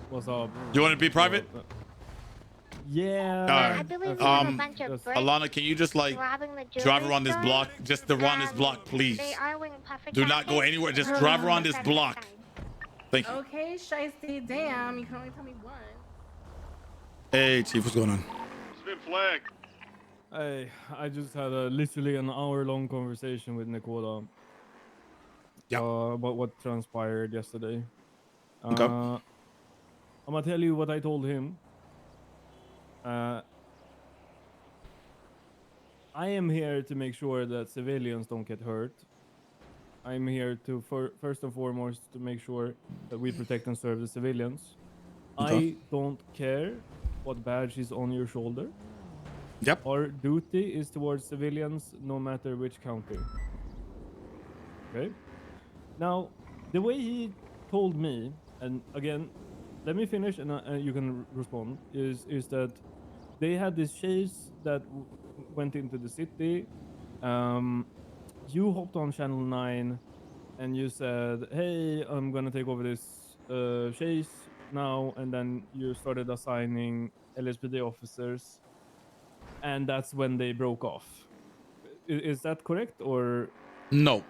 What's up? You want to be private? Yeah. Alright. I believe we have a bunch of bricks Alana, can you just like robbing the drive jewelry around this store. block? Just to run this block, please. They are wearing puffer Do not go jackets. anywhere. Just drive around this block. Thank you. Okay, Shiesty, damn, you can only tell me one. Hey, Chief, what's going on? Spin flag. Hey, I just had literally an hour-long conversation with Nicola. Yeah. About what transpired yesterday. Okay. I'm gonna tell you what I told him. I am here to make sure that civilians don't get hurt. I'm here to, first and foremost, to make sure that we protect and serve the civilians. Okay. I don't care what badge is on your shoulder. Yep. Our duty is towards civilians, no matter which county. Okay? Now, the way he told me, and again, let me finish and you can respond, is that they had this chase that went into the city. You hopped on Channel 9 and you said, hey, I'm gonna take over this chase now, and then you started assigning LSPD officers, and that's when they broke off. Is that correct, or? No.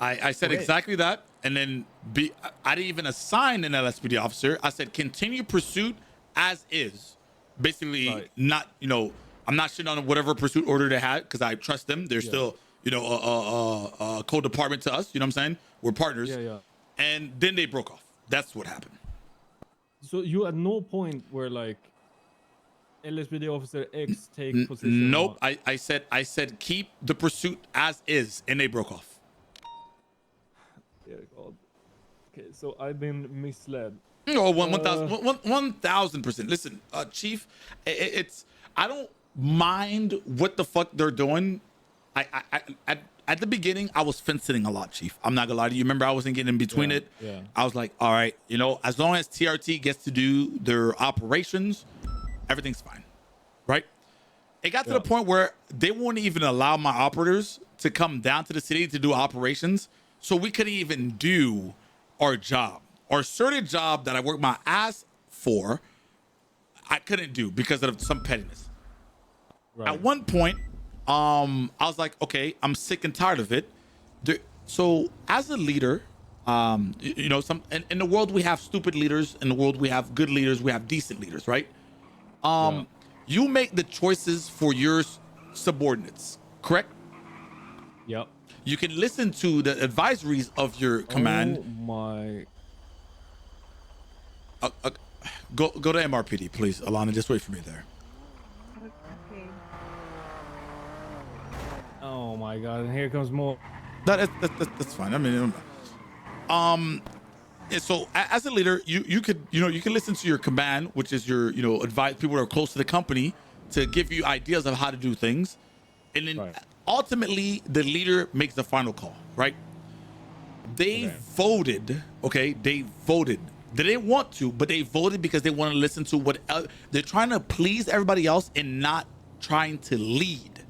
I said Okay. exactly that, and then I didn't even assign an LSPD officer. I said continue pursuit as is. Basically, Right. not, you know, I'm not shitting on whatever pursuit order they had because I trust them. They're still, you know, a co-department to us. You know what I'm saying? We're partners. Yeah. And then they broke off. That's what happened. So you at no point were like, LSPD officer X take position? Nope. I said keep the pursuit as is, and they broke off. Dear God. Okay, so I've been misled. No, 1,000%. Listen, Chief, it's I don't mind what the fuck they're doing. At the beginning, I was fencing a lot, Chief. I'm not gonna lie to you. Remember, I wasn't getting in between it. Yeah. I was like, all right, you know, as long as TRT gets to do their operations, everything's fine, right? It got to the point where they wouldn't even allow my operators to come down to the city to do operations, so we couldn't even do our job. Our certain job that I worked my ass for, I couldn't do because of some pettiness. Right. At one point, I was like, okay, I'm sick and tired of it. So as a leader, you know, in the world we have stupid leaders. In the world we have good leaders. We have decent leaders, right? You make the choices for your subordinates, correct? Yep. You can listen to the advisories of your command. Oh my. Go to MRPD, please, Alana. Just wait for me there. Okay. Oh my God! And here comes more. That's fine. I mean, and so as a leader, you could listen to your command, which is your advise people that are close to the company to give you ideas of how to do things, and then ultimately the leader makes the final call. Right? They voted. Okay, they voted. They didn't want to, but they voted because they want to listen to what they're trying to please everybody else and not trying to lead.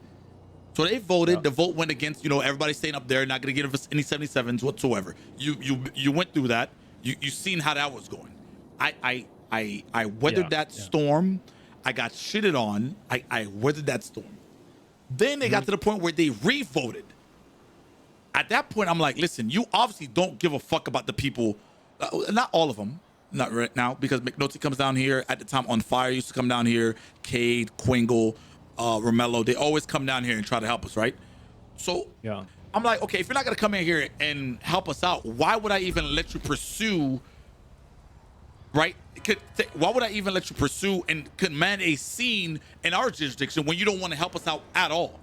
So they voted. The vote went against, everybody staying up there, not going to give us any 77s whatsoever. You went through that. You seen how that was going. I weathered that storm. I got shitted on. I weathered that storm. Then they got to the point where they re-voted. At that point, I'm like, listen, you obviously don't give a fuck about the people. Not all of them, not right now, because McNulty comes down here. At the time, On Fire used to come down here. Cade, Quingle, Romello, they always come down here and try to help us, right? So I'm like, okay, if you're not gonna come in here and help us out, why would I even let you pursue, right? Why would I even let you pursue and command a scene in our jurisdiction when you don't want to help us out at all?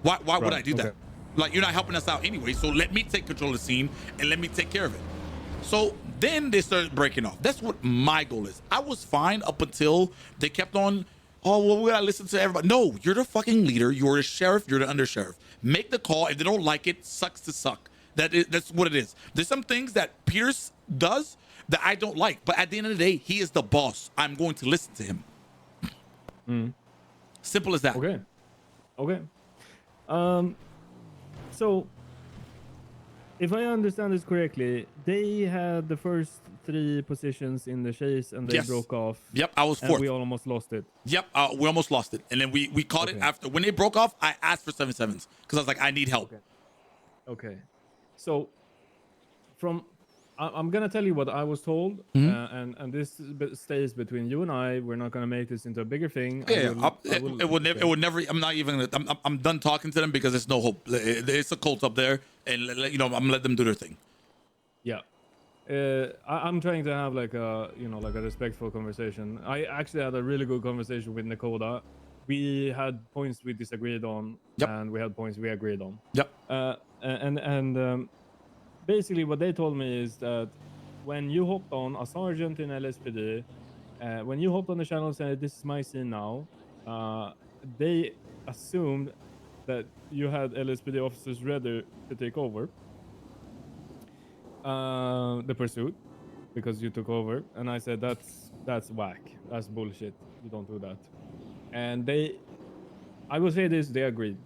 Why would I do that? Like, you're not helping us out anyway, so let me take control of the scene and let me take care of it. So then they started breaking off. That's what my goal is. I was fine up until they kept on, oh, well, we gotta listen to everybody. No, you're the fucking leader. You're the sheriff. You're the undersheriff. Make the call. If they don't like it, sucks to suck. That's what it is. There's some things that Pierce does that I don't like, but at the end of the day, he is the boss. I'm going to listen to him. Simple as that. Okay. So if I understand this correctly, they had the first 3 positions in the chase, and they Yes. broke off. Yep, I was And fourth. we almost lost it. Yep, we almost lost it, and then we caught it Okay. after when they broke off. I asked for 7-7s because I was like, I need help. Okay. So I'm gonna tell you what I was told, Mm-hmm. and this stays between you and I. We're not gonna make this into a bigger thing. Yeah, it would never. It would never. I'm not even. I'm done talking to them because there's no hope. It's a cult up there, and you know, I'm gonna let them do their thing. Yeah. I'm trying to have like a like a respectful conversation. I actually had a really good conversation with Nakoda. We had points we disagreed on, and we had points we agreed on. Yep. Basically what they told me is that when you hopped on a sergeant in LSPD, when you hopped on the channel and said, "This is my scene now," they assumed that you had LSPD officers ready to take over the pursuit because you took over. And I said, that's whack. That's bullshit. You don't do that. And I will say this, they agreed.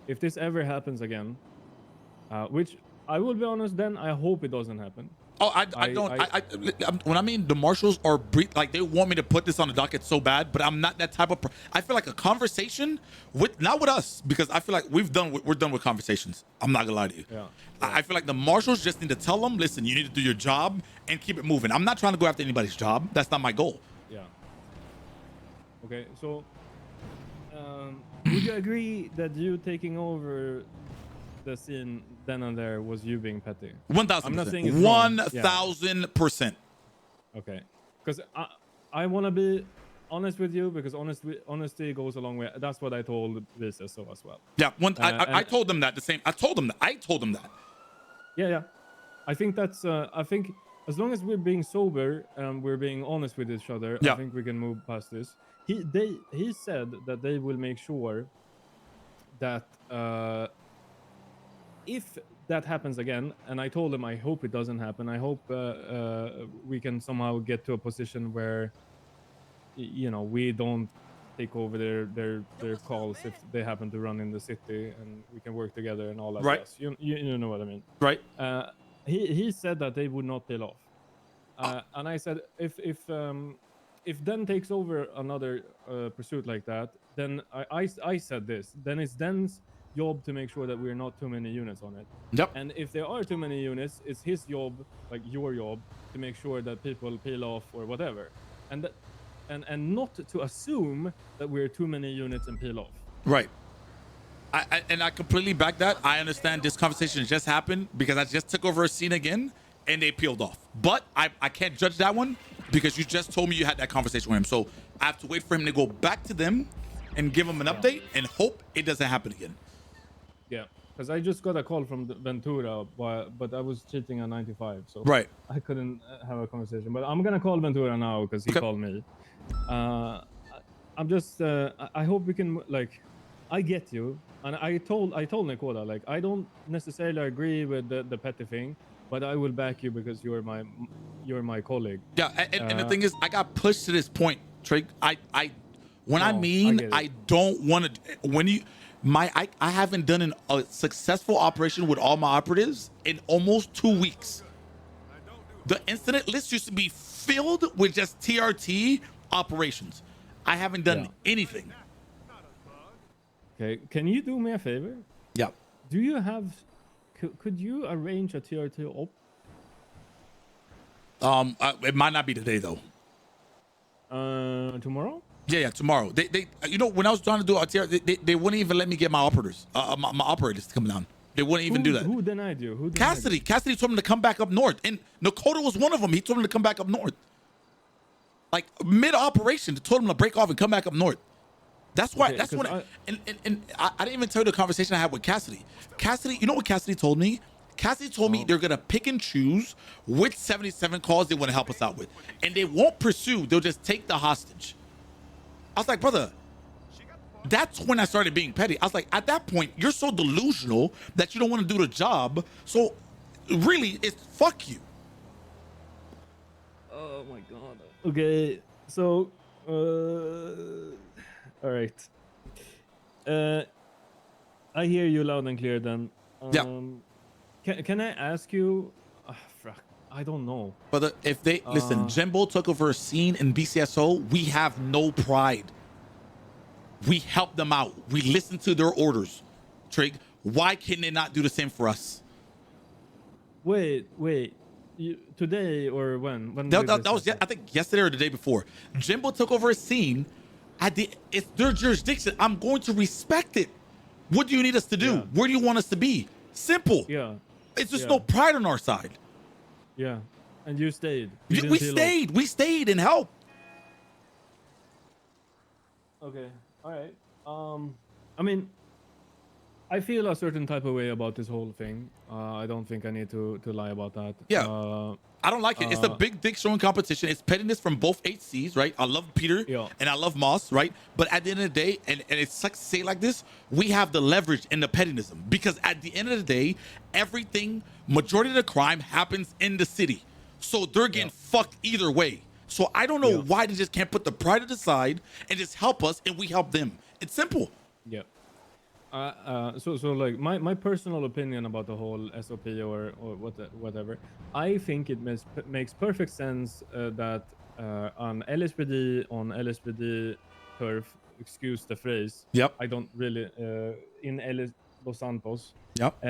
If this ever happens again, which I will be honest, then I hope it doesn't happen. Oh, when I mean the marshals are like they want me to put this on the docket so bad, but I'm not that type of. I feel like a conversation not with us, because I feel like we're done with conversations. I'm not gonna lie to you. Yeah. I feel like the marshals just need to tell them, listen, you need to do your job and keep it moving. I'm not trying to go after anybody's job. That's not my goal. Yeah. Okay, so would you agree that you taking over the scene then and there was you being petty? 1,000%. 1,000%. Okay, because I want to be honest with you, because honesty goes a long way. That's what I told BCSO as well. Yeah, I told them that the same. I told them that. Yeah. I think that's. I think as long as we're being sober and we're being honest with each other, I think we can move past this. He said that they will make sure that if that happens again, and I told him I hope it doesn't happen. I hope we can somehow get to a position where we don't take over their calls if they happen to run in the city, and we can work together and all that. Right. Stuff. You know what I mean. Right. He said that they would not tail off, and I said if Den takes over another pursuit like that, then I said this. Then it's Den's job to make sure that we're not too many units on it. Yep. And if there are too many units, it's his job, like your job, to make sure that people peel off or whatever, and not to assume that we're too many units and peel off. Right. I completely back that. I understand this conversation just happened because I just took over a scene again and they peeled off. But I can't judge that one because you just told me you had that conversation with him. So I have to wait for him to go back to them and give them an update and hope it doesn't happen again. Yeah, because I just got a call from Ventura, but I was cheating on 95, so right. I couldn't have a conversation. But I'm gonna call Ventura now because he called me. I'm just. I hope we can I get you, and I told Nakoda, like, I don't necessarily agree with the petty thing, but I will back you because you're my colleague. Yeah, and the thing is, I got pushed to this point, Trygg. I don't want to. I haven't done a successful operation with all my operatives in almost 2 weeks. The incident list used to be filled with just TRT operations. I haven't done anything. Okay, can you do me a favor? Yeah. Do you have? Could you arrange a TRT op? It might not be today though. Tomorrow? Yeah, tomorrow. They when I was trying to do a TRT, they wouldn't even let me get my operators, my operators to come down. They wouldn't even do that. Who denied you? Cassidy told him to come back up north, and Nakoda was one of them. He told him to come back up north. Like mid operation, they told him to break off and come back up north. That's why. Okay, that's when. I didn't even tell you the conversation I had with Cassidy. Cassidy, you know what Cassidy told me? Cassidy told me they're gonna pick and choose which 77 calls they want to help us out with, and they won't pursue. They'll just take the hostage. I was like, brother, that's when I started being petty. I was like, at that point, you're so delusional that you don't want to do the job. So really, it's fuck you. Oh my god. Okay, so all right. I hear you loud and clear then. Yeah. Can I ask you? I don't know. But if they listen, Jimbo took over a scene in BCSO. We have no pride. We help them out. We listen to their orders. Trygg, why can they not do the same for us? Wait. Today or when? That was I think yesterday or the day before. Jimbo took over a scene. It's their jurisdiction. I'm going to respect it. What do you need us to do? Yeah. Where do you want us to be? Simple. Yeah. It's just no pride on our side. Yeah. And you stayed. We stayed. We stayed and helped. Okay. All right. I mean, I feel a certain type of way about this whole thing. I don't think I need to lie about that. Yeah. I don't like it. It's the big dick showing competition. It's pettiness from both HCs, right? I love Peter and I love Moss, right? But at the end of the day, and it sucks to say it like this, we have the leverage in the pettiness because at the end of the day, majority of the crime happens in the city. So they're getting fucked either way. So I don't know why they just can't put the pride to the side and just help us and we help them. It's simple. Yeah. So like my personal opinion about the whole SOP or whatever, I think it makes perfect sense that on LSPD turf, excuse the phrase. Yep. I don't really in Los Santos. Yep.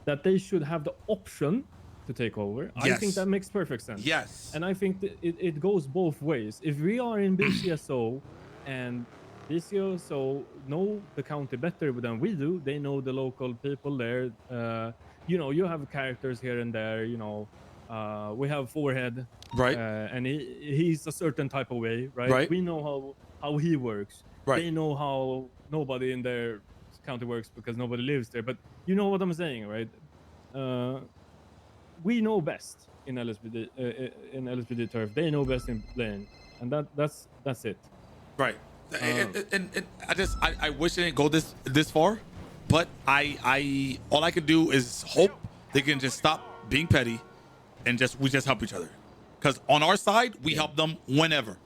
That they should have the option to take over. Yes. I think that makes perfect sense. Yes. And I think that it goes both ways. If we are in BCSO and BCSO know the county better than we do, they know the local people there. You have characters here and there. We have Forehead, right? And he's a certain type of way, right? Right. We know how he works. Right. They know how nobody in their county works because nobody lives there. But you know what I'm saying, right? We know best in LSPD turf. They know best in playing, and that's it. Right. And I wish it didn't go this far, but all I could do is hope they can just stop being petty, and we just help each other, because on our side we help them whenever.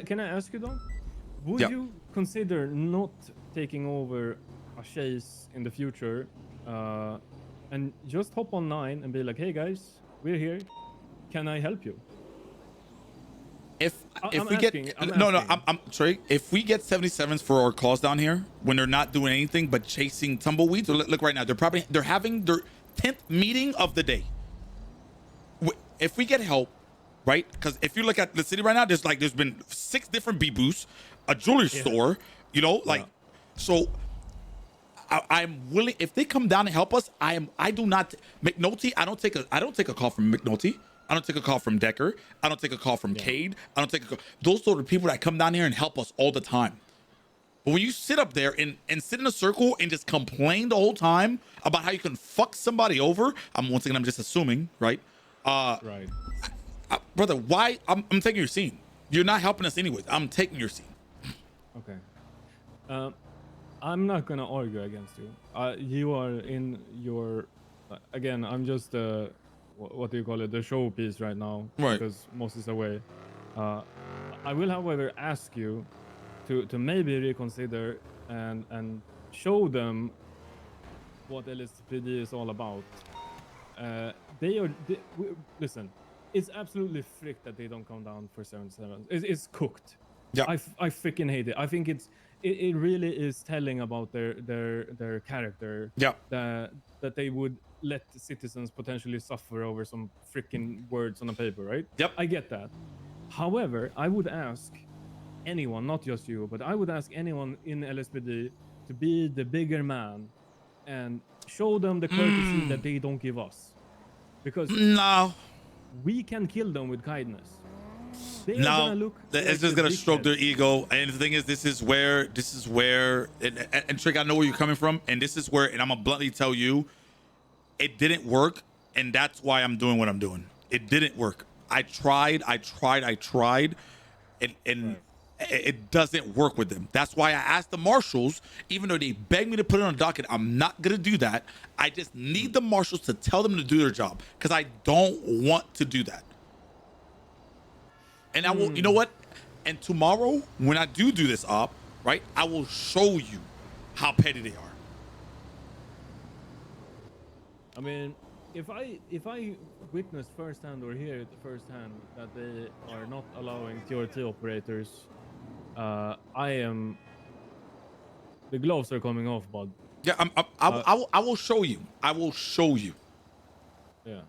Can I ask you though? Would you consider not taking over a chase in the future, and just hop on 9 and be like, "Hey guys, we're here. Can I help you?" If I'm Trygg. If we get 77s for our calls down here when they're not doing anything but chasing tumbleweeds, or look right now, they're having their 10th meeting of the day. If we get help, right? Because if you look at the city right now, there's been 6 different B-boosts, a jewelry store, so I'm willing. If they come down and help us, I do not McNulty. I don't take a call from McNulty. I don't take a call from Decker. I don't take a call from Cade. I don't take a call. Those are the people that come down here and help us all the time. But when you sit up there and sit in a circle and just complain the whole time about how you can fuck somebody over, I'm just assuming, right? Right. Brother, why? I'm taking your scene. You're not helping us anyways. I'm taking your scene. Okay. I'm not gonna argue against you. You are in your. Again, I'm just what do you call it? The showpiece right now, right? Because Moss is away. I will, however, ask you to maybe reconsider and show them what LSPD is all about. Listen. It's absolutely frick that they don't come down for 77. It's cooked. Yeah. I freaking hate it. I think it really is telling about their character. Yeah. That they would let the citizens potentially suffer over some freaking words on a paper, right? Yep. I get that. However, I would ask anyone, not just you, but I would ask anyone in LSPD to be the bigger man and show them the courtesy that they don't give us. Because we can kill them with kindness. It's just gonna stroke their ego. And the thing is, this is where, and Trygg, I know where you're coming from, and this is where, and I'm gonna bluntly tell you, it didn't work, and that's why I'm doing what I'm doing. It didn't work. I tried, and it doesn't work with them. That's why I asked the marshals, even though they begged me to put it on a docket, I'm not gonna do that. I just need the marshals to tell them to do their job, because I don't want to do that. And I will, you know what? And tomorrow, when I do this op, right, I will show you how petty they are. I mean, if I witness firsthand or hear it firsthand that they are not allowing TRT operators, I am. The gloves are coming off, bud. Yeah, I will show you. I will show you. Yeah.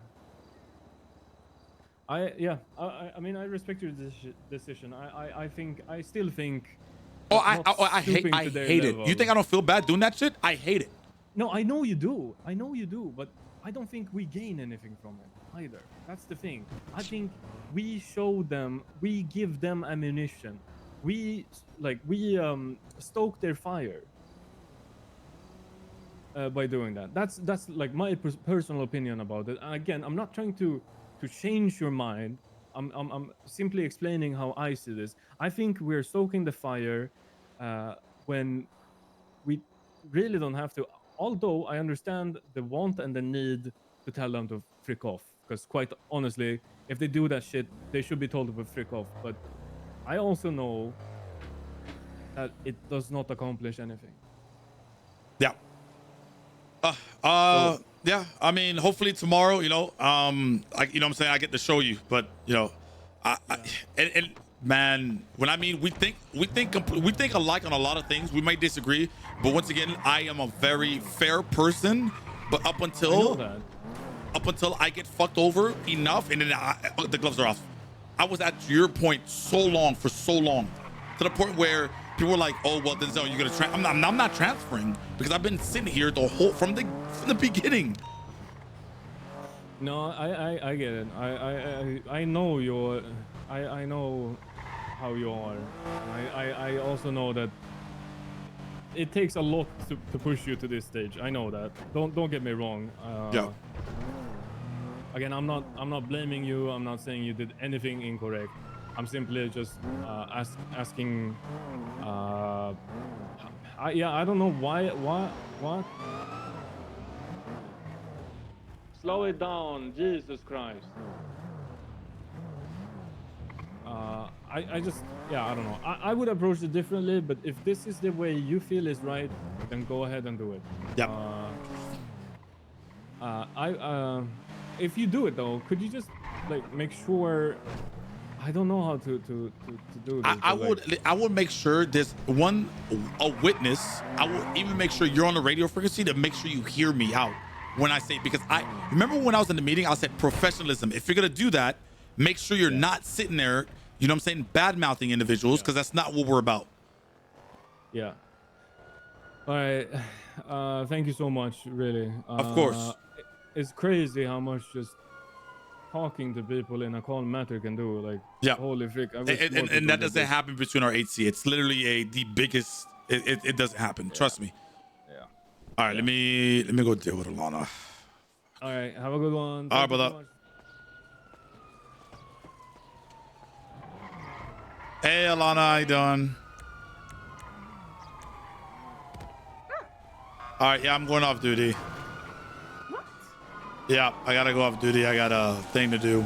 I mean, I respect your decision. I still think. Oh, that not I stooping hate to their it. level- You think I don't feel bad doing that shit? I hate it. No, I know you do. I know you do, but I don't think we gain anything from it either. That's the thing. I think we show them, we give them ammunition. We stoke their fire by doing that. That's like my personal opinion about it. Again, I'm not trying to change your mind. I'm simply explaining how I see this. I think we're stoking the fire when we really don't have to. Although I understand the want and the need to tell them to frick off, because quite honestly, if they do that shit, they should be told to frick off. But I also know that it does not accomplish anything. Yeah. Yeah. I mean, hopefully tomorrow, you know, like, you know what I'm saying, I get to show you, but you know, and man, when I mean we think alike on a lot of things. We might disagree, but once again, I am a very fair person. But up until I get fucked over enough, and then the gloves are off. I was at your point for so long, to the point where people were like, "Oh well, then so you're gonna I'm not transferring because I've been sitting here from the beginning." No, I get it. I know your I know how you are. I also know that it takes a lot to push you to this stage. I know that. Don't get me wrong. Yeah. Again, I'm not blaming you. I'm not saying you did anything incorrect. I'm simply just asking. I don't know why. What? Slow it down, Jesus Christ. I just, I don't know. I would approach it differently, but if this is the way you feel is right, then go ahead and do it. Yeah. If you do it though, could you just like make sure? I don't know how to do this. I would make sure there's a witness. I would even make sure you're on the radio frequency to make sure you hear me out when I say, because I remember when I was in the meeting, I said professionalism. If you're gonna do that, make sure you're not sitting there, you know what I'm saying, bad mouthing individuals, because that's not what we're about. Yeah. All right. Thank you so much, really. Of course. It's crazy how much just talking to people in a calm matter can do. Like, holy frick. And that doesn't happen between our HC. It's literally the biggest. It doesn't happen. Trust me. Yeah. All right. Let me go deal with Alana. All right. Have a good one. All right, brother. Hey, Alana, how you doing? All right, yeah, I'm going off duty. What? Yeah, I gotta go off duty. I got a thing to do.